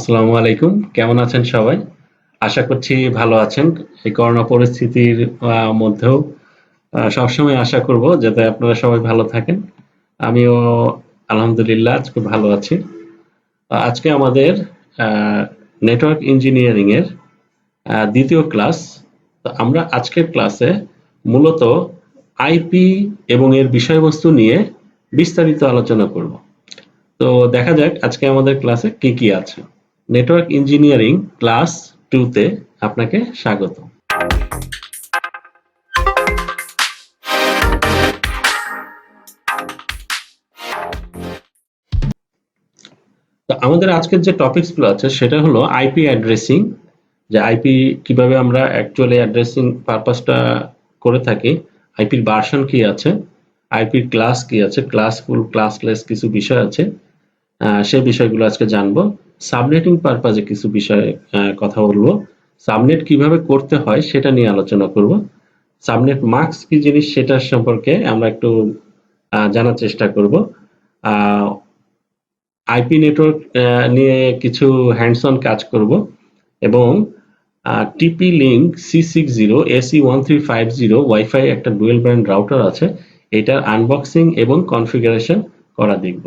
আসসালামু আলাইকুম। কেমন আছেন সবাই? আশা করছি ভালো আছেন। এই করোনা পরিস্থিতির মধ্যেও সবসময় আশা করব যাতে আপনারা সবাই ভালো থাকেন। আমিও আলহামদুলিল্লাহ আজকে ভালো আছি। আজকে আমাদের নেটওয়ার্ক ইঞ্জিনিয়ারিং এর দ্বিতীয় ক্লাস। তো আমরা আজকের ক্লাসে মূলত আইপি এবং এর বিষয়বস্তু নিয়ে বিস্তারিত আলোচনা করব। তো দেখা যাক আজকে আমাদের ক্লাসে কি কি আছে। নেটওয়ার্ক ইঞ্জিনিয়ারিং ক্লাস 2 তে আপনাকে স্বাগত। তো আমাদের আজকের যে টপিকস গুলো আছে সেটা হলো আইপি অ্যাড্রেসিং, যে আইপি কিভাবে আমরা অ্যাকচুয়ালি অ্যাড্রেসিং পারপাসটা করে থাকি, আইপির ভার্সন কি আছে, আইপির ক্লাস কি আছে, ক্লাসফুল ক্লাসলেস কিছু বিষয় আছে, সেই বিষয়গুলো আজকে জানবো। সাবনেটিং পারপাজে কিছু বিষয়ে কথা বলবো। সাবনেট কিভাবে করতে হয় সেটা নিয়ে আলোচনা করব। সাবনেট মাস্ক কি জিনিস সেটা সম্পর্কে আমরা একটু জানার চেষ্টা করব। আইপি নেটওয়ার্ক নিয়ে কিছু হ্যান্ডস অন কাজ করব এবং টিপি লিঙ্ক C60 AC1350 ওয়াইফাই একটা ডুয়েল ব্র্যান্ড রাউটার আছে, এটার আনবক্সিং এবং কনফিগারেশন করা দেখব।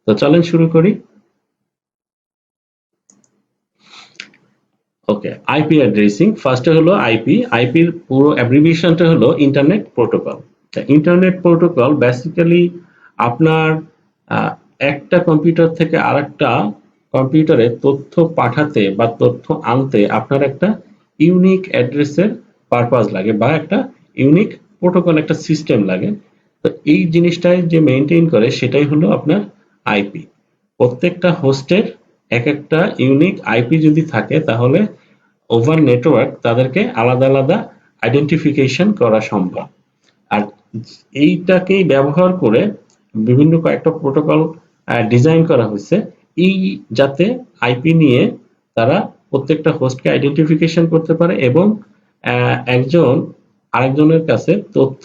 তো চলেন শুরু করি। ওকে, আইপি অ্যাড্রেসিং ফার্স্টে হলো আইপি। আইপির পুরো অ্যাব্রিভিয়েশনটা হলো internet protocol. Internet protocol basically আপনার একটা কম্পিউটার থেকে আরেকটা কম্পিউটারে তথ্য পাঠাতে বা তথ্য আনতে আপনার একটা ইউনিক অ্যাড্রেসের পারপাস লাগে বা একটা ইউনিক প্রোটোকল, একটা সিস্টেম লাগে। তো এই জিনিসটাই যে মেনটেন করে সেটাই হলো আপনার আইপি। প্রত্যেকটা হোস্টের এক একটা ইউনিক আইপি যদি থাকে তাহলে ওভার নেটওয়ার্ক তাদেরকে আলাদা আলাদা আইডেন্টিফিকেশন করা সম্ভব। আর এইটাকেই ব্যবহার করে বিভিন্ন কয়েকটা প্রোটোকল ডিজাইন করা হয়েছে, এই যাতে আইপি নিয়ে তারা প্রত্যেকটা হোস্টকে আইডেন্টিফিকেশন করতে পারে এবং একজন আরেকজনের কাছে তথ্য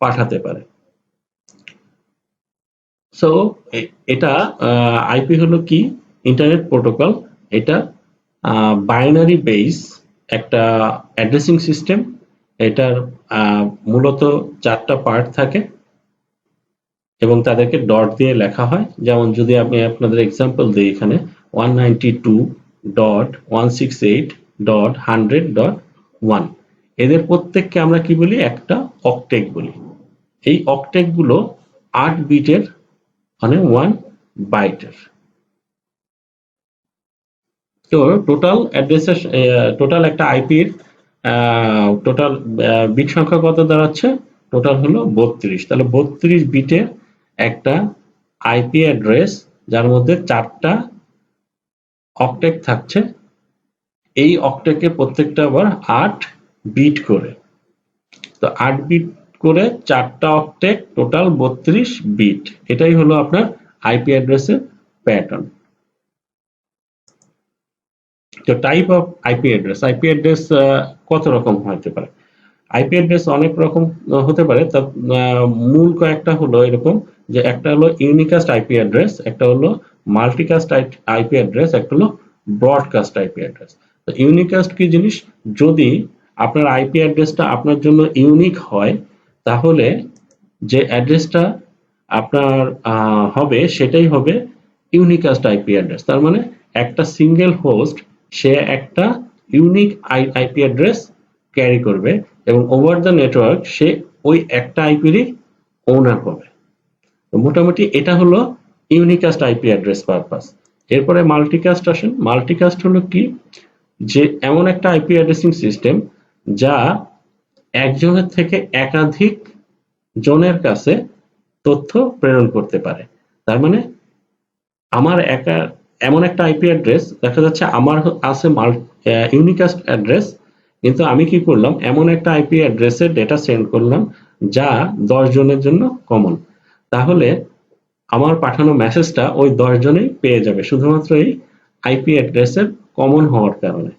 পাঠাতে পারে। সো এটা আইপি হলো কি, ইন্টারনেট প্রোটোকল। এটা বাইনারি বেস একটা অ্যাড্রেসিং সিস্টেম। এটার মূলত 4টা পার্ট থাকে এবং তাদেরকে ডট দিয়ে লেখা হয়। যেমন যদি আমি আপনাদের এক্সাম্পল দিই, এখানে 192.168.100.1, এদের প্রত্যেককে আমরা কি বলি, একটা অক্টেট বলি। এই অক্টেট গুলো 8 বিটের মানে 1 বাইটের। তো টোটাল অ্যাড্রেসের টোটাল একটা আইপির টোটাল বিট সংখ্যা কত দাঁড়াচ্ছে, টোটাল হলো 32। তাহলে 32 বিটের একটা আইপি অ্যাড্রেস যার মধ্যে 4টা অক্টেট থাকছে। এই অক্টেটে প্রত্যেকটা আবার 8 বিট করে। তো 8 বিট করে 4টা অক্টেট, টোটাল 32 বিট। এটাই হলো আপনার আইপি অ্যাড্রেসের প্যাটার্ন। তো টাইপ অফ আইপি অ্যাড্রেস কত রকম হতে পারে। আইপি অ্যাড্রেস অনেক রকম হতে পারে। তার মূল কয়েকটা হলো এরকম, যে একটা হলো ইউনিকাস্ট আইপি অ্যাড্রেস, একটা হলো মাল্টিকাস্ট আইপি অ্যাড্রেস, একটা হলো ব্রডকাস্ট আইপি অ্যাড্রেস। তো ইউনিকাস্ট কি জিনিস, যদি আপনার আইপি অ্যাড্রেসটা আপনার জন্য ইউনিক হয় তাহলে যে অ্যাড্রেসটা আপনার হবে সেটাই হবে ইউনিকাস্ট আইপি অ্যাড্রেস। তার মানে একটা সিঙ্গেল হোস্ট সে একটা ইউনিক আইপি অ্যাড্রেস ক্যারি করবে এবং ওভার দ্য নেটওয়ার্ক সে ওই একটা আইপিরই ওনার হবে। মোটামুটি এটা হলো ইউনিকাস্ট আইপি অ্যাড্রেস পারপাস। এরপরে মাল্টিকাস্ট আসেন। মাল্টিকাস্ট হলো কি, যে এমন একটা আইপি অ্যাড্রেসিং সিস্টেম যা একজনের থেকে একাধিক জনের কাছে তথ্য প্রেরণ করতে পারে। তার মানে আমার এমন একটা আইপি অ্যাড্রেস, দেখা যাচ্ছে আমার আছে ইউনিকাস্ট অ্যাড্রেস, কিন্তু আমি কি করলাম, এমন একটা আইপি অ্যাড্রেসে ডেটা সেন্ড করলাম যা 10 জনের জন্য কমন। তাহলে আমার পাঠানো মেসেজটা ওই 10 জনেই পেয়ে যাবে শুধুমাত্র এই আইপি অ্যাড্রেসের কমন হওয়ার কারণে।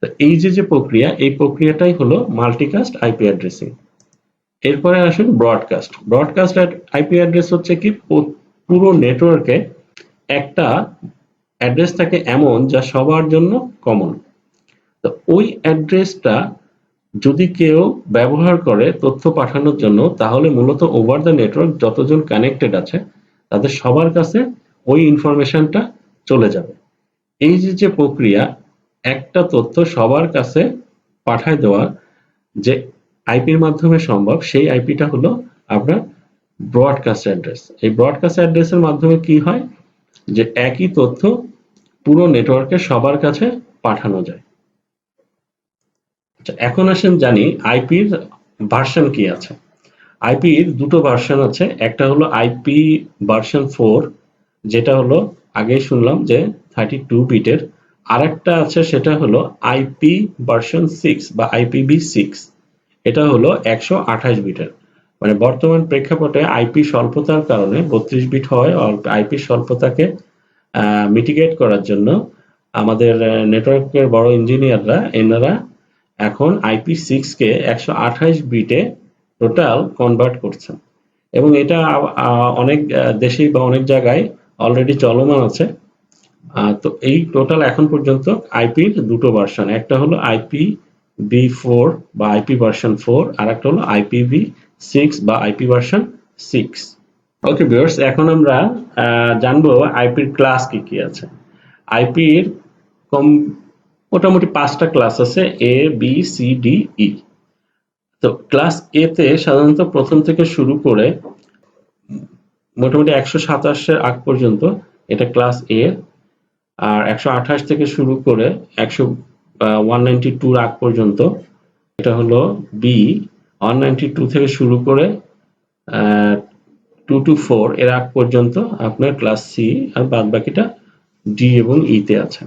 তো এই যে প্রক্রিয়া, এই প্রক্রিয়াটাই হলো মাল্টিকাস্ট আইপি অ্যাড্রেসিং। এরপরে আসুন ব্রডকাস্ট। ব্রডকাস্ট আইপি অ্যাড্রেস হচ্ছে কি, পুরো নেটওয়ার্কে একটা অ্যাড্রেস থাকে এমন যা সবার জন্য কমন। তো ওই অ্যাড্রেসটা যদি কেউ ব্যবহার করে তথ্য পাঠানোর জন্য, তাহলে মূলত ওভার দ্য নেটওয়ার্ক যতজন কানেক্টেড আছে তাদের সবার কাছে ওই ইনফরমেশনটা চলে যাবে। এই যে প্রক্রিয়া, একটা তথ্য সবার কাছে পাঠায় দেওয়া যে আইপির মাধ্যমে সম্ভব, সেই আইপিটা হলো আপনার ব্রডকাস্ট অ্যাড্রেস। এই ব্রডকাস্ট অ্যাড্রেসের মাধ্যমে কি হয়, যে একই তথ্য পুরো নেটওয়ার্কে সবার কাছে পাঠানো যায়। আচ্ছা, এখন আসেন জানি আইপির ভার্সন কি আছে। আইপির দুটো ভার্সন আছে, একটা হলো আইপি ভার্সন 4, যেটা হলো আগেই শুনলাম যে 32 বিটের। আরেকটা আছে সেটা হলো আইপি ভার্সন 6 বা IPv6, এটা হলো 128 বিটের। মানে বর্তমান প্রেক্ষাপটে আইপি স্বল্পতার কারণে 32 বিট হয়, আইপি স্বল্পতাকে মিটিগেট করার জন্য আমাদের নেটওয়ার্কের বড় ইঞ্জিনিয়াররা এনারা এখন IP6 কে 128 বিটে টোটাল কনভার্ট করছেন, এবং এটা অনেক দেশেই বা অনেক জায়গায় অলরেডি চলমান আছে। তো এই টোটাল এখন পর্যন্ত আইপির দুটো ভার্সন, একটা হলো IPv4 বা আইপি ভার্সন 4, আর একটা হলো IPv6 বা আইপি ভার্সন 6। ওকে ভিউয়ার্স, এখন আমরা জানবো আইপির ক্লাস কি কি আছে। আইপির কম মোটামুটি 5টা ক্লাস আছে, A B C D E। তো ক্লাস এ তে সাধারণত প্রথম থেকে শুরু করে মোটামুটি 127 আগ পর্যন্ত এটা ক্লাস এ, আর 128 থেকে শুরু করে 192 আগ পর্যন্ত এটা হলো বি, 192 থেকে শুরু করে 2 to 4 এর আগ পর্যন্ত আপনার ক্লাস সি, আর বাদ বাকিটা ডি এবং ই তে আছে।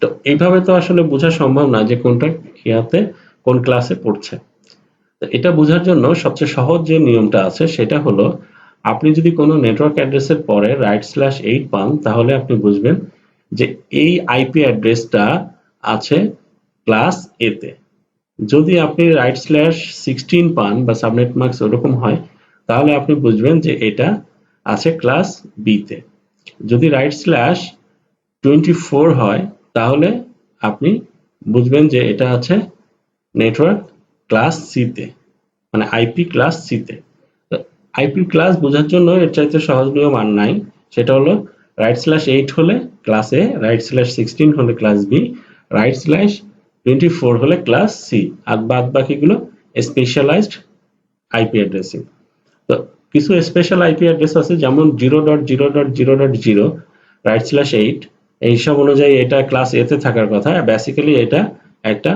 তো এইভাবে তো আসলে বোঝা সম্ভব না যে কোনটা ইয়াতে কোন ক্লাসে পড়ছে। এটা বোঝার জন্য সবচেয়ে সহজ যে নিয়মটা আছে সেটা হলো, আপনি যদি কোনো নেটওয়ার্ক অ্যাড্রেসের পরে /8 পান, তাহলে আপনি বুঝবেন যে এই আইপি অ্যাড্রেসটা আছে ক্লাস এ তে। যদি আপনি /16 পান বা সাবনেট মাস্ক ওরকম হয়, তাহলে আপনি বুঝবেন যে এটা আছে ক্লাস বি তে। যদি /24 হয়, তাহলে আপনি বুঝবেন যে এটা আছে নেটওয়ার্ক ক্লাস সি তে, মানে আইপি ক্লাস সি তে। আইপি ক্লাস বোঝার জন্য এর চাইতে সহজ নিয়ম আর নাই, সেটা হলো /8 হলে ক্লাস এ, /16 হলে ক্লাস বি, /24 হলে ক্লাস সি, আর বাদ বাকিগুলো স্পেশালাইজড আইপি অ্যাড্রেসিং। তো কিছু স্পেশাল আইপি অ্যাড্রেস আছে, যেমন 0.0.0.0 /8, এইসব অনুযায়ী এটা ক্লাস এ তে থাকার কথা। বেসিক্যালি এটা একটা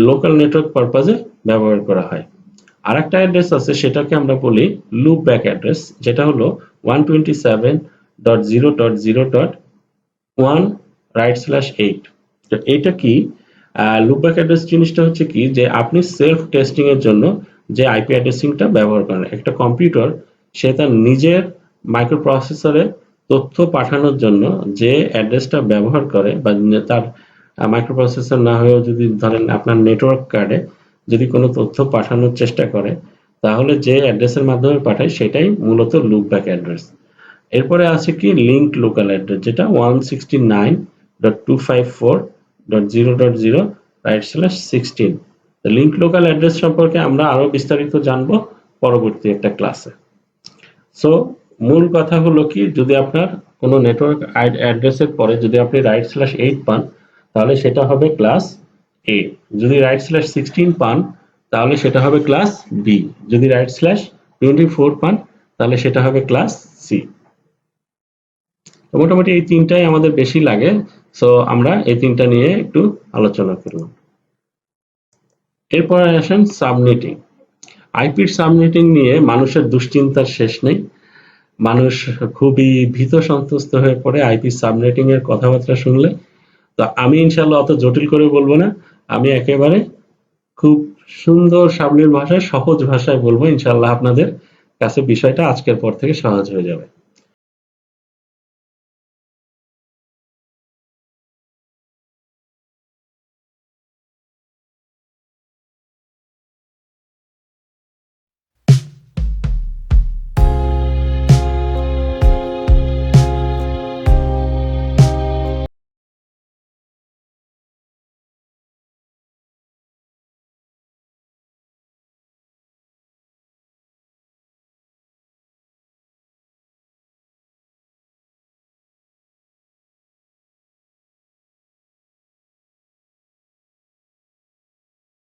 লোকাল নেটওয়ার্ক পারপাজে ব্যবহার করা হয়। আরেকটা অ্যাড্রেস আছে, সেটাকে আমরা বলি লুপ ব্যাক অ্যাড্রেস, যেটা হলো 127.0.0.1 তো এটা কি, লুপ ব্যাক অ্যাড্রেস জিনিসটা হচ্ছে কি, যে আপনি সেলফ টেস্টিং এর জন্য যে আইপি অ্যাড্রেসিংটা ব্যবহার করেন, একটা কম্পিউটার সে তার নিজের মাইক্রোপ্রসেসরে তথ্য পাঠানোর জন্য যে অ্যাড্রেসটা ব্যবহার করে, বা তার মাইক্রোপ্রসেসর না হয়েও যদি ধরেন আপনার নেটওয়ার্ক কার্ডে যদি কোনো তথ্য পাঠানোর চেষ্টা করে, তাহলে যে অ্যাড্রেসের মাধ্যমে পাঠায় সেটাই মূলত লুপ ব্যাক অ্যাড্রেস। এরপরে আছে কি লিঙ্ক লোকাল অ্যাড্রেস, যেটা 169.254.0.0/16। লিঙ্ক লোকাল অ্যাড্রেস সম্পর্কে আমরা আরো বিস্তারিত জানবো পরবর্তী একটা ক্লাসে। সো মূল কথা হলো কি, যদি আপনার কোনো নেটওয়ার্ক অ্যাড্রেসের পরে যদি আপনি /8 পান, তাহলে সেটা হবে ক্লাস এ। যদি /16 পান, তাহলে সেটা হবে ক্লাস বি। যদি /24 পান, তাহলে সেটা হবে ক্লাস সি। তো মোটামুটি এই তিনটাই আমাদের বেশি লাগে, সো আমরা এই তিনটা নিয়ে একটু আলোচনা করলাম। এরপরে আসেন সাবনেটিং। আইপির সাবনেটিং নিয়ে মানুষের দুশ্চিন্তার শেষ নেই। মানুষ খুবই ভীত সন্ত্রস্ত হয়ে পড়ে আইপি সাবনেটিং এর কথাবার্তা শুনলে। তো আমি ইনশাল্লাহ অত জটিল করে বলবো না, আমি একেবারে খুব সুন্দর সাবলীল ভাষায়, সহজ ভাষায় বলবো। ইনশাল্লাহ আপনাদের কাছে বিষয়টা আজকের পর থেকে সহজ হয়ে যাবে।